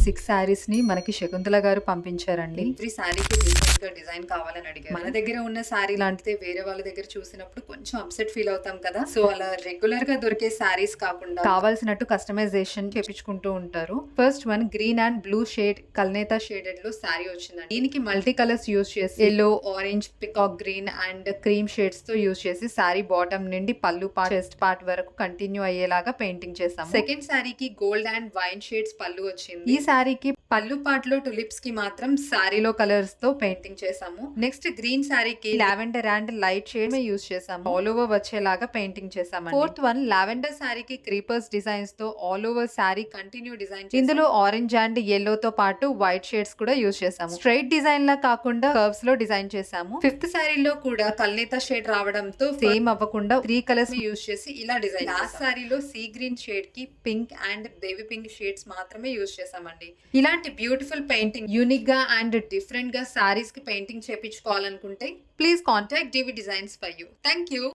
6 సారీస్ ని మనకి శకుంతల గారు పంపించారండి. ఎవ్రీ సారీకి డిఫరెంట్ గా డిజైన్ కావాలని అడిగారు. మన దగ్గర ఉన్న సారీ లాంటిదే వేరే వాళ్ళ దగ్గర చూసినప్పుడు కొంచెం అప్సెట్ ఫీల్ అవుతాం కదా. సో అలా రెగ్యులర్ గా దొరికే సారీస్ కాకుండా కావాల్సినట్టు కస్టమైజేషన్ చేపించుకుంటూ ఉంటారు. First one green and blue shade కల్నేతా షేడెడ్ లో సారీ వచ్చిందండి. దీనికి మల్టీ కలర్స్ యూజ్ చేసి yellow, orange, peacock green and cream shades తో యూజ్ చేసి సారీ బాటమ్ నుండి పళ్ళు పార్ట్, చెస్ట్ పార్ట్ వరకు కంటిన్యూ అయ్యేలాగా పెయింటింగ్ చేసాము. సెకండ్ సారీకి గోల్డ్ అండ్ వైన్ షేడ్స్ పళ్ళు వచ్చింది. ఈ సారీకి పళ్ళు పార్ట్ లో టులిప్స్ కి మాత్రం సారీలో కలర్స్ తో పెయింటింగ్ చేసాము. నెక్స్ట్ గ్రీన్ సారీకి lavender and light shade use చేసాము. ఆల్ ఓవర్ వచ్చేలాగా పెయింటింగ్ చేసాము. ఫోర్త్ వన్ లావెండర్ సారీకి క్రీపర్స్ డిజైన్స్ తో all over sari continue design. ఇందులో ఆరెంజ్ అండ్ yellow తో పాటు వైట్ షేడ్స్ కూడా యూజ్ చేసాము. స్ట్రైట్ డిజైన్ లా కాకుండా కర్వ్స్ లో డిజైన్ చేసాము. ఫిఫ్త్ సారీలో కూడా కల్నేతా షేడ్ రావడంతో సేమ్ అవ్వకుండా 3 కలర్స్ యూజ్ చేసి ఇలా డిజైన్. లాస్ట్ సారీలో సీ గ్రీన్ షేడ్ కి pink and baby pink shades మాత్రమే యూజ్ చేసామండి. ఇలాంటి బ్యూటిఫుల్ పెయింటింగ్ యూనిక్ గా అండ్ డిఫరెంట్ గా సారీస్ కి పెయింటింగ్ చేపించుకోవాలనుకుంటే please contact DV Designs for you. Thank you.